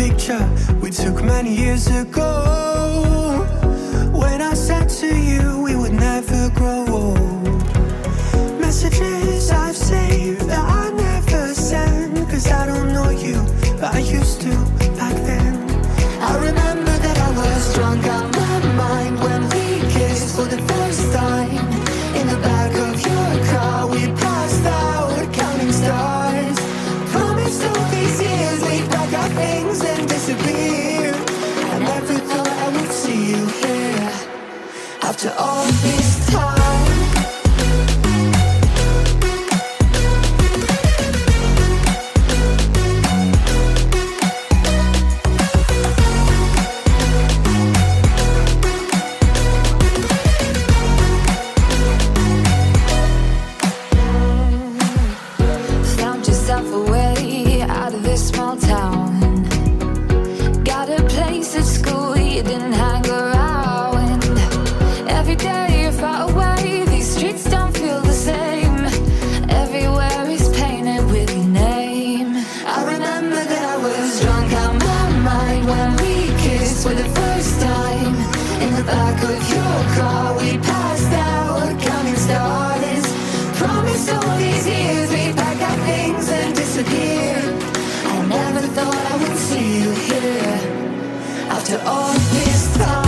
picture we took many years ago, when I said to you we would never grow old. Messages I've saved that I never send, 'cause I don't know you, but I used to back then. I remember that I was drunk out my mind when we kissed for the first time. In the back of your car we passed out counting stars. Promised all these years we'd pack our things and disappear. I never thought I would see you here after all this time. For the first time, in the back of your car we passed out counting stars. Promised all these years we'd pack our things and disappear. I never thought I would see you here after all this time.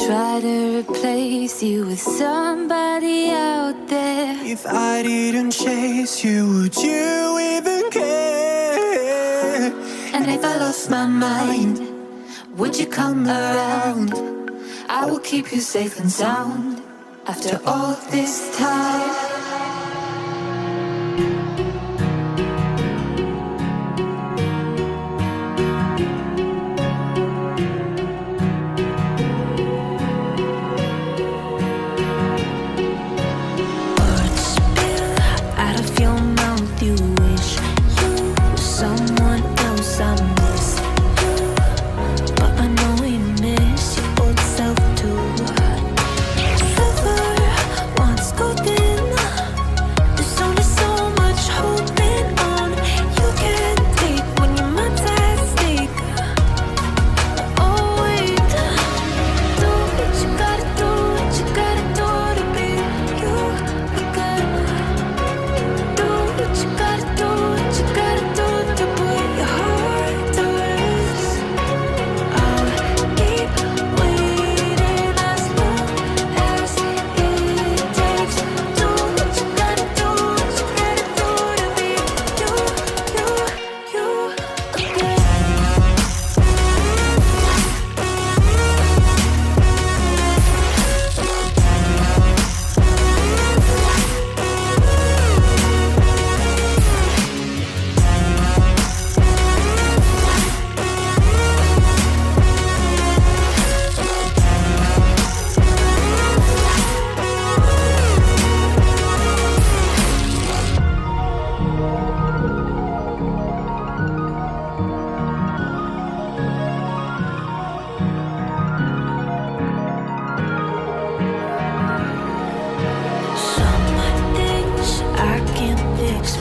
Try to replace you with somebody out there. If I didn't chase you, would you even care? And if I lost my mind, would you come around? I will keep you safe and sound after all this time.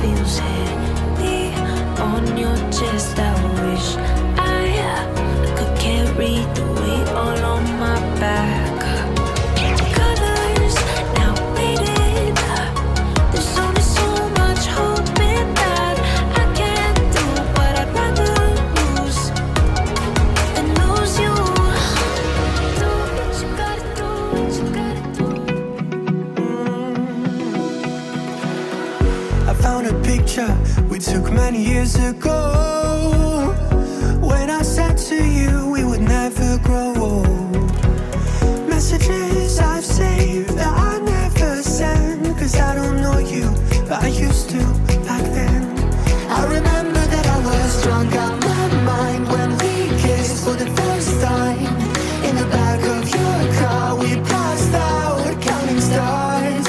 Feels heavy on your chest. I wish I could carry the weight all on my back. Colors now faded. There's only so much hope in that. I can't do what I'd rather lose than lose you. Do what you gotta do, what you gotta do. I found a picture we took many years ago, when I said to you we would never grow old. Messages I've saved that I never send, 'cause I don't time. In the back of your car, we passed out counting stars.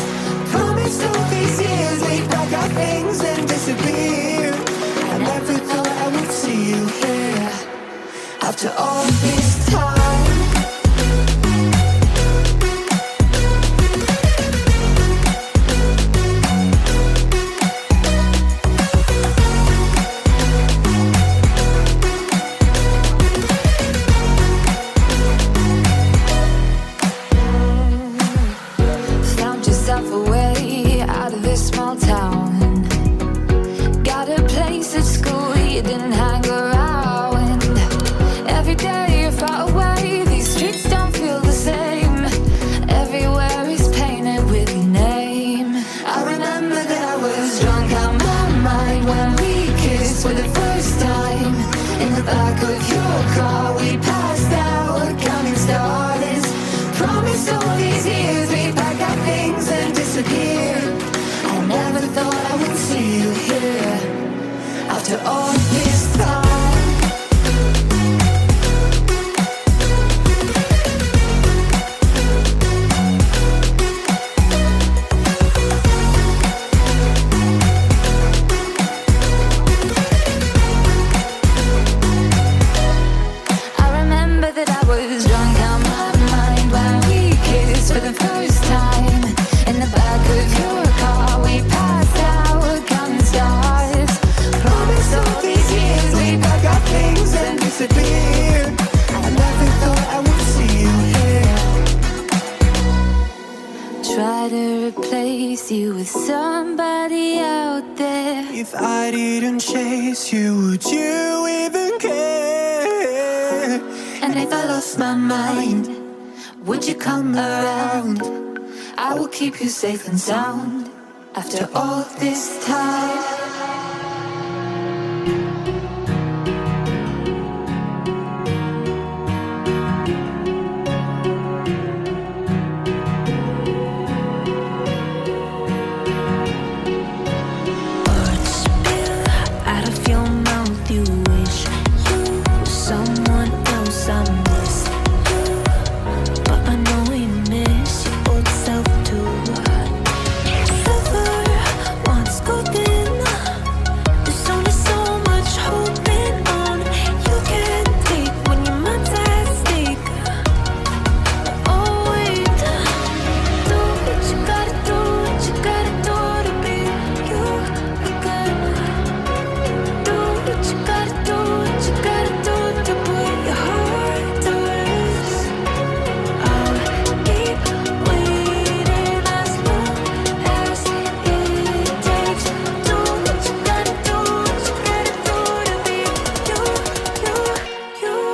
Promised all these years we'd pack our things and disappear. I never thought I would see you here after all this time. Away out of this small town. Got a place at school, you didn't hang around. Every day you're far away, these streets don't feel the same. Everywhere is painted with your name. I remember that I was drunk out my mind when we kissed for the first time. In the back of your car, we passed out counting stars. Promised all these years we'd pack our things and disappear. I never thought I would see you here after all this time. I remember that I was drunk out my mind when we kissed for the first time. In the back of your car, we passed out counting stars. Promised all these years we'd pack our things and disappear. I never thought I would see you here. Try to replace you with somebody out there. If I didn't chase you, would you even care? And if I lost my mind, would you come around? I will keep you safe and sound after all this time. Words spill out of your mouth. You wish you were someone else. I miss you, but I know we miss your old self too. Silver once golden. There's only so much holding on. You can't take when your mind's at stake. Oh wait, do what you gotta do, what you gotta do to be you again. Do what you gotta do, what you gotta do to put your heart to rest. I'll keep waiting as long as it takes. Do what you gotta do, what you gotta do to be you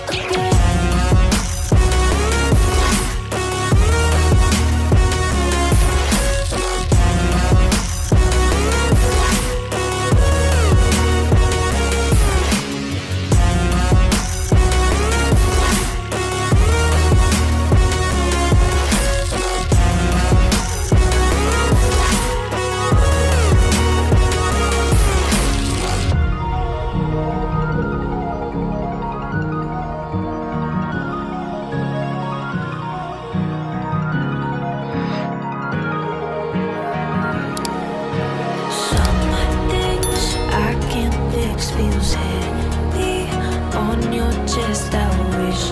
again. Some things I can't fix feels heavy on your chest. I wish